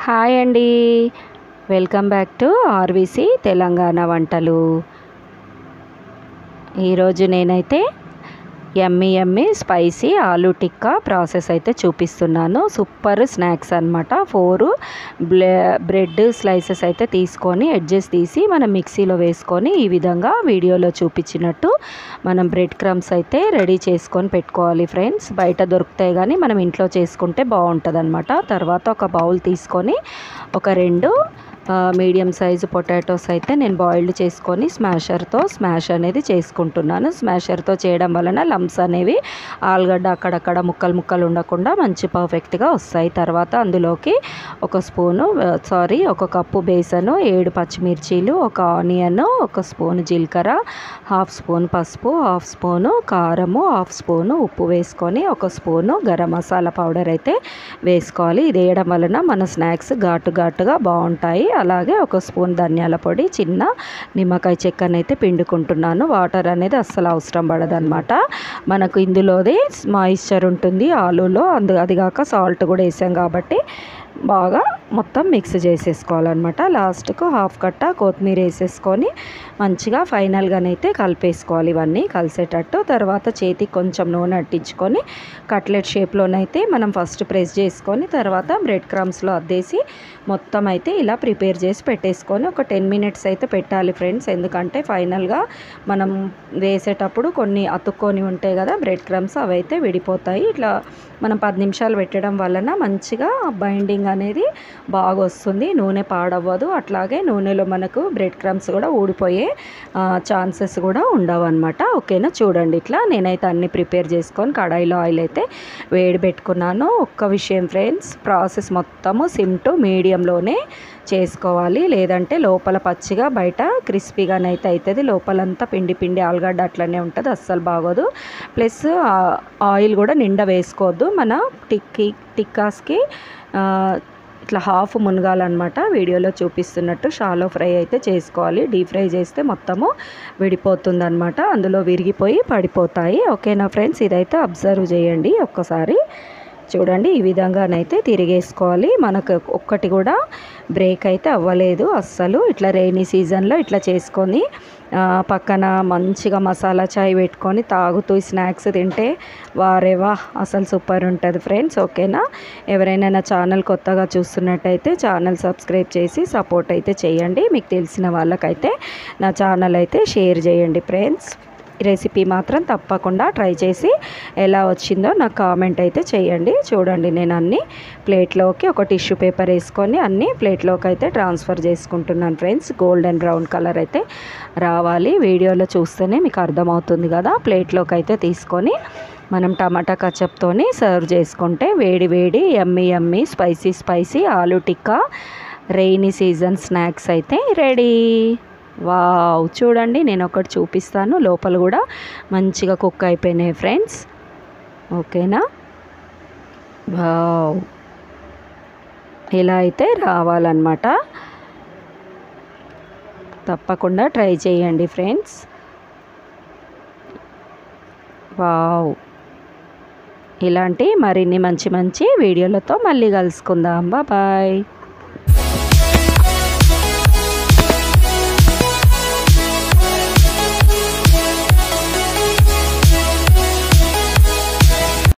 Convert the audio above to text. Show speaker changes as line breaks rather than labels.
Hi అండి. Welcome back to RVC Telangana వంటలు. ఈరోజు నేనైతే యమ్మీ స్పైసీ ఆలూ టిక్కా ప్రాసెస్ అయితే చూపిస్తున్నాను. సూపర్ స్నాక్స్ అనమాట. 4 బ్రెడ్ స్లైసెస్ అయితే తీసుకొని ఎడ్జెస్ తీసి మనం మిక్సీలో వేసుకొని ఈ విధంగా వీడియోలో చూపించినట్టు మనం బ్రెడ్ క్రమ్స్ అయితే రెడీ చేసుకొని పెట్టుకోవాలి ఫ్రెండ్స్. బయట దొరుకుతాయి కానీ మనం ఇంట్లో చేసుకుంటే బాగుంటుంది అనమాట. తర్వాత ఒక బౌల్ తీసుకొని ఒక 2 మీడియం సైజు పొటాటోస్ అయితే నేను బాయిల్డ్ చేసుకొని స్మాషర్తో స్మాష్ అనేది చేసుకుంటున్నాను. స్మాషర్తో చేయడం వలన లమ్స్ అనేవి ఆలుగడ్డ అక్కడక్కడ ముక్కలు ఉండకుండా మంచి పర్ఫెక్ట్గా వస్తాయి. తర్వాత అందులోకి ఒక కప్పు బేసను, 7 పచ్చిమిర్చీలు, ఒక ఆనియన్, ఒక స్పూన్ జీలకర్ర, హాఫ్ స్పూన్ పసుపు, హాఫ్ స్పూను కారము, హాఫ్ స్పూను ఉప్పు వేసుకొని ఒక స్పూను గరం మసాలా పౌడర్ అయితే వేసుకోవాలి. ఇది వేయడం వలన మన స్నాక్స్ ఘాటుగా బాగుంటాయి. అలాగే ఒక స్పూన్ ధనియాల పొడి, చిన్న నిమ్మకాయ చెక్కనైతే పిండుకుంటున్నాను. వాటర్ అనేది అస్సలు అవసరం పడదన్నమాట. మనకు ఇందులోదే మాయిశ్చర్ ఉంటుంది ఆలూలో, అది కాక సాల్ట్ కూడా వేసాం కాబట్టి బాగా మొత్తం మిక్స్ చేసేసుకోవాలన్నమాట. లాస్ట్కు హాఫ్ కట్ట కొత్తిమీర వేసేసుకొని మంచిగా ఫైనల్గానైతే కలిపేసుకోవాలి ఇవన్నీ కలిసేటట్టు. తర్వాత చేతికి కొంచెం నూనె అట్టించుకొని కట్లెట్ షేప్లోనైతే మనం ఫస్ట్ ప్రెస్ చేసుకొని తర్వాత బ్రెడ్ క్రమ్స్లో అద్దేసి మొత్తం అయితే ఇలా ప్రిపేర్ చేసి పెట్టేసుకొని ఒక 10 మినిట్స్ అయితే పెట్టాలి ఫ్రెండ్స్. ఎందుకంటే ఫైనల్గా మనం వేసేటప్పుడు కొన్ని అతుక్కొని ఉంటాయి కదా బ్రెడ్ క్రమ్స్, అవైతే విడిపోతాయి. ఇట్లా మనం 10 నిమిషాలు పెట్టడం వలన మంచిగా బైండింగ్ అనేది బాగా వస్తుంది, నూనె పాడవ్వదు. అట్లాగే నూనెలో మనకు బ్రెడ్ క్రమ్స్ కూడా ఊడిపోయే ఛాన్సెస్ కూడా ఉండవు అనమాట. ఓకేనా, చూడండి ఇట్లా నేనైతే అన్ని ప్రిపేర్ చేసుకొని కడాయిలో ఆయిల్ అయితే వేడి పెట్టుకున్నాను. ఒక్క విషయం ఫ్రెండ్స్, ప్రాసెస్ మొత్తము సిమ్ టు మీడియంలోనే చేసుకోవాలి, లేదంటే లోపల పచ్చిగా బయట క్రిస్పీగానైతే అవుతుంది, లోపలంతా పిండి ఆలుగడ్డ అట్లనే ఉంటుంది, అస్సలు బాగోదు. ప్లస్ ఆయిల్ కూడా నిండా వేసుకోవద్దు. మన టిక్కాస్కి ఇట్లా హాఫ్ మునగాలన్నమాట. వీడియోలో చూపిస్తున్నట్టు షాలో ఫ్రై అయితే చేసుకోవాలి. డీప్ ఫ్రై చేస్తే మొత్తము విడిపోతుంది అనమాట, అందులో విరిగిపోయి పడిపోతాయి. ఓకేనా ఫ్రెండ్స్, ఇదైతే అబ్జర్వ్ చేయండి ఒక్కసారి. చూడండి ఈ విధంగానైతే తిరిగేసుకోవాలి. మనకు ఒక్కటి కూడా బ్రేక్ అయితే అవ్వలేదు అస్సలు. ఇట్లా రెయినీ సీజన్లో ఇట్లా చేసుకొని పక్కన మంచిగా మసాలా చాయ్ పెట్టుకొని తాగుతూ స్నాక్స్ తింటే వారేవా అసలు సూపర్ ఉంటుంది ఫ్రెండ్స్. ఓకేనా, ఎవరైనా నా ఛానల్ కొత్తగా చూస్తున్నట్టయితే ఛానల్ సబ్స్క్రైబ్ చేసి సపోర్ట్ అయితే చేయండి. మీకు తెలిసిన వాళ్ళకైతే నా ఛానల్ అయితే షేర్ చేయండి ఫ్రెండ్స్. రెసిపీ మాత్రం తప్పకుండా ట్రై చేసి ఎలా వచ్చిందో నాకు కామెంట్ అయితే చేయండి. చూడండి నేను అన్ని ప్లేట్లోకి ఒక టిష్యూ పేపర్ వేసుకొని అన్ని ప్లేట్లోకి అయితే ట్రాన్స్ఫర్ చేసుకుంటున్నాను ఫ్రెండ్స్. గోల్డెన్ బ్రౌన్ కలర్ అయితే రావాలి, వీడియోలో చూస్తేనే మీకు అర్థమవుతుంది కదా. ప్లేట్లోకి అయితే తీసుకొని మనం టమాటా కచప్తోని సర్వ్ చేసుకుంటే వేడి yummy spicy aloo tikka rainy season snacks అయితే రెడీ. వావ్, చూడండి నేను ఒకటి చూపిస్తాను. లోపల కూడా మంచిగా కుక్ అయిపోయినాయి ఫ్రెండ్స్. ఓకేనా, వావ్ ఇలా అయితే రావాలన్నమాట. తప్పకుండా ట్రై చేయండి ఫ్రెండ్స్. వావ్, ఇలాంటి మరిన్ని మంచి వీడియోలతో మళ్ళీ కలుసుకుందాం. బాయ్.